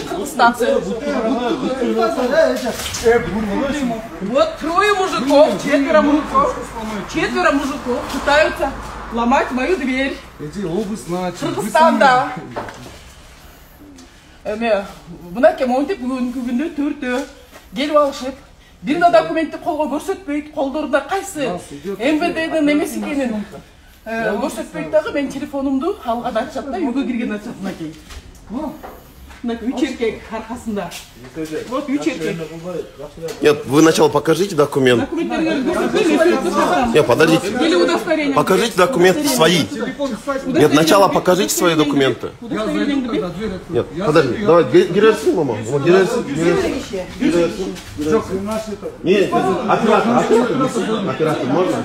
Кыргызстанцы. Вот трое мужиков, четверо мужиков пытаются ломать мою дверь. Кыргызстанда. Мына кемонтип бүгүндө төртөө келип алышып, бир да документти колго көрсөтпөйт, колдорунда кайсы МВДдин эмес экенин көрсөтпөйт дагы. Мен телефонумду алган ачат да, үйгө кирген ачат мынакей. Үч эркек аркасында. Вот үч эркек. Нет, вы сначала покажите документ. Нет, подождите. Или удостоверение. Покажите документы свои. Нет, сначала покажите свои документы. Нет, подожди. Давай, гирерсин, мама. Гирерсин. Нет, оператор, можно?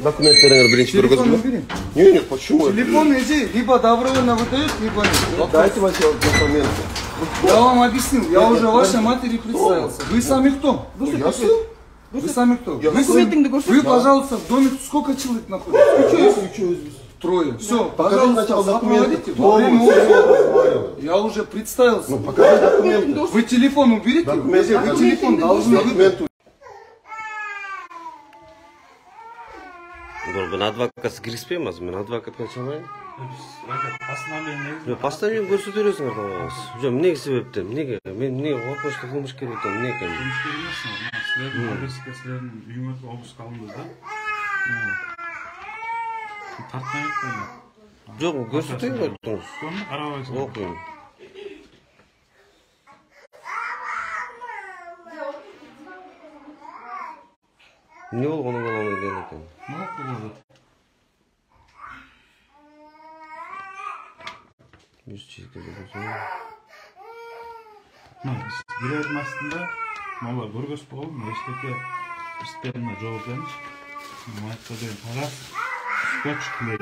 Документы, бірінші көргізбі. Нет, почему? Телефон иди, либо добровольно выдают, либо нет. Дайте документы. Я вам объяснил, я уже вашей матери представился. Вы сами кто? Вы сами кто? Вы, пожалуйста, в доме сколько человек находится? Трое. Все, пожалуйста, заповедите. Я уже представился. Ну, покажи документы. Вы телефон уберите, вы телефон должны выдать. Мен адвокатсыз кіріспейміз, мен адвокатпен чамайын. Постановление көрсете бересіңдер табаңыз. Жоқ, неге себептен? Неге? Мен неге қорқынышты қылмыскер етем, неге? Қылмыскер емессің, сілердің обысқа, сілердің үйіңізге обысқа алындыңыз да? Тартпай еттіңіз. Жоқ, көрсетейін ғой тұрыңыз. Соны қарабайсың. Оқиын. Не ол оның аламын деген екен? Ne oldu? 100 çizgi de Bilerim aslında Molla Burgos Bol, Meşteki İsterine cevap vermiş. Mayıkta değil, Taras Skoç Kley.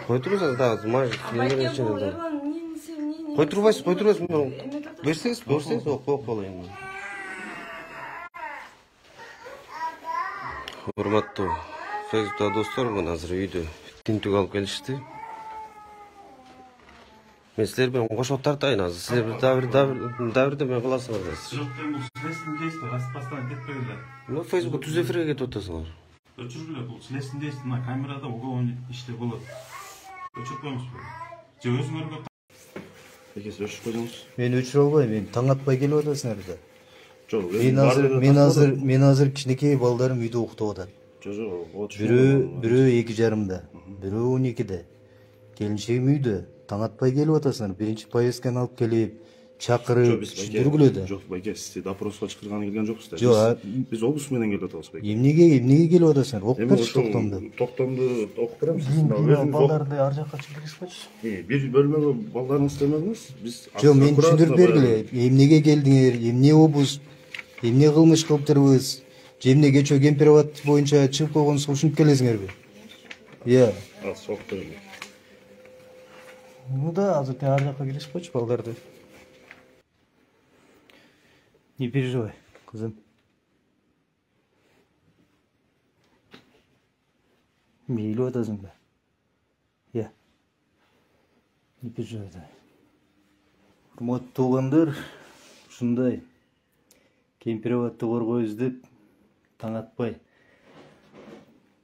Koyturursanız daha az, maaş yengenin içine de. Koyturursanız, verseniz oku olayım. Hurmatlı Facebook'ta dostlarım, hazır үйдө тинтүк алып келишти. Мен силер менен кошоп тартайын азыр. Силер дабирде мен кыласыңар дейсиз. Жок, бул силердин действие распастан кетпегиле. Ну, Facebook'ta түз эфирге кетип атасыңар. Өчүргүлө, бул силердин действие мына камерада уголовный иште болот. Өчүрүп коюңузбу. Же өзүңөргө Экес өчүп койдуңуз. Мен өчүрө албайм, мен таң атпай келип атасыңар да. Мен азыр кичинекей балдарым үйдө уктап атат. Бирөө 2:30, бирөө 12:de. Келинчегим үйдө. Таң атпай келип атасыңар. Биринчи повестканы алып келип, чакырып, түшүндүргүлө. Жок, байке, сиз допроско чакырганы келген жоксуздар. Жок, биз облус менен келип атабыз байке. Эмнеге келип атасыңар? Окуп берчи токтомду. Токтомду окуп берем сиз. Балдарды ар жакка чыгырышпачы. Бир бөлмөгө балдарыңыз келмедиңиз? Биз Жок, мен түшүндүрүп бергиле. Эмнеге келдиңер? Эмне обуз? Эмне кылмыш кылыптырбыз? Жемне кечөө кемпирабад боюнча чыгып койгонсуз ушинтип келесиңерби? Иә. Сокту. Ну да, азыр ар жакка келишпечи балдарды. Не переживай, кызым. Мейлі атасың ба? Иә. Не переживай, да. Урматтуу туугандар, ушундай кемпирабадты коргойбуз деп таң атпай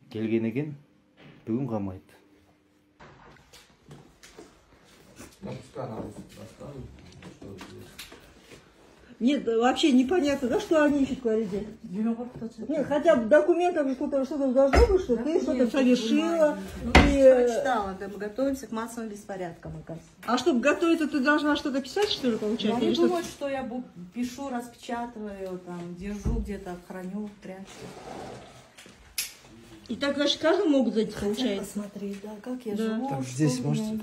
келген экен, бүгүн камайт. Нет, вообще непонятно, да, что они ищут, говорите? Нет, хотя бы документов что-то должно быть, что ты что-то совершила. Я прочитала, мы готовимся к массовым беспорядкам, оказывается. А чтобы готовиться, ты должна что-то писать, что ли, получается? Я не думаю, что я пишу, распечатываю, там, держу где-то, храню, прячу. И так, значит, каждому могут зайти, получается? Посмотреть, да, как я живу, Так, здесь можете.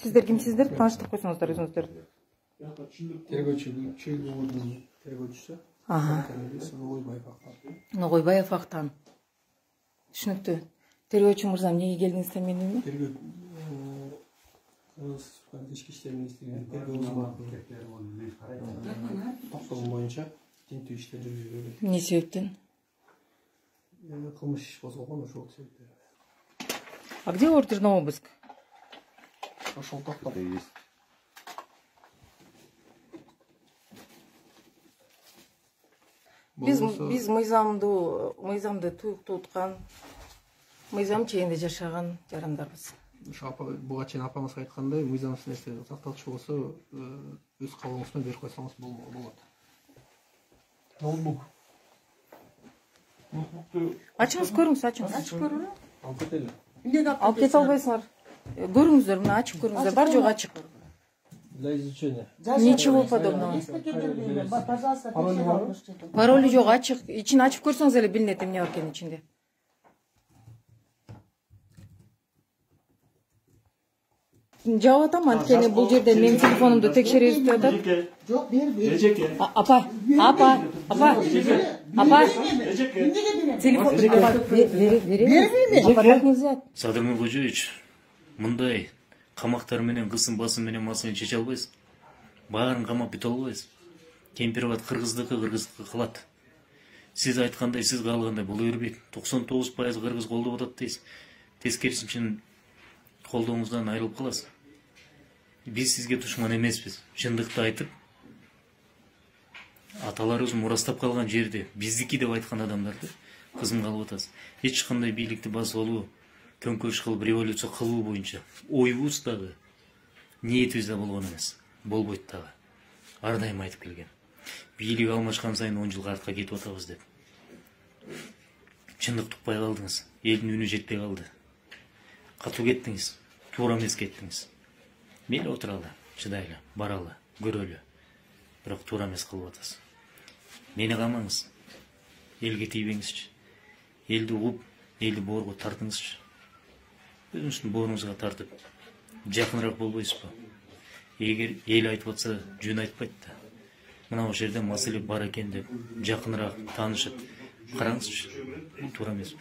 Сиздер кимсиздер? Тааныштырып койсоңуздар өзүңүздөр. Тергөөчүсү. Ага. Ногойбаев Актан. Түшүнүктүү. Тергөөчү мырза, эмнеге келдиңиздер менин? Ички иштер министрлигинин тергөө токтогон боюнча тинтүү иштер жүргүзүлөт. Эмне себептен? Кылмыш иш козголгон, ошол себептен. А где ордер на обыск? Пошел тоқтап. Биз мыйзамды туткан, мыйзам чегинде жашаган жарандарбыз. Буга чейин апамызга айткандай, мыйзамсыз нерсе сакталчу болсо, өз калыбыңыз менен берип койсоңуз болот. Ноутбук. Ачыңыз көрүңүз, ачыңыз. Açık görünüyor. Алып кетели. Алып кете албайсыңар. Көрүңүздөр, мына ачып көрүңүздөр. Бар жок ачык. Для изучения. Ничего подобного. Пожалуйста, Пароли жок, ачык. Ичин ачып көрсөңүз эле билинет эмне бар экенин ичинде. Жаап атам, анткени бул жерде менин телефонумду текшеребиз деп атат. Yok bir. Апа. Телефон берем нельзя. Садырман Кожоевич, мындай камактар менен кысым басым менен маселени чече албайсыз. Баарын камап бүтө албайсыз. Кемпирбат кыргыздыкы кылат. Сиз айткандай, сиз калгандай боло бербейт. 99% кыргыз колдоп атат дейсиз. Тескерисинче колдооңуздан айрылып каласыз. Биз сизге душман эмеспиз. Чындыкты айтып, аталарыбыз мурастап калган жерде биздики деп айткан адамдарды кызым калып атасыз. Эч кандай бийликти басып алуу, төңкөрүш кылып революция кылуу боюнча оюбуз дагы, ниетибиз да болгон эмес. Болбойт дагы. Ар дайым айтып келген. Бийлик алмашкан сайын 10 жылга артка кетип атабыз деп. Чындыкты укпай калдыңыз. Элдин үнү жетпей калды. Катуу кеттиңиз. Туура эмес кеттиңиз. Мейлі отыралы, чыдайлы, баралы, көрөлі. Бирок туура эмес кылып атасыз. Мени камаңыз. Элге тийбеңизчи. Элди угуп, элди боорго тартыңызчы. Өзүңүздүн бооруңузга тартып, жакыныраак болбойсузбу? Эгер эл айтып атса, жөн айтпайт да. Мына ошол жерде маселе бар экен деп, жакыныраак таанышып, караңызчы. Туура эмес.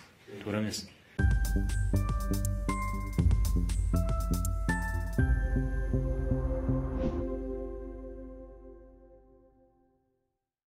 Туура эмес.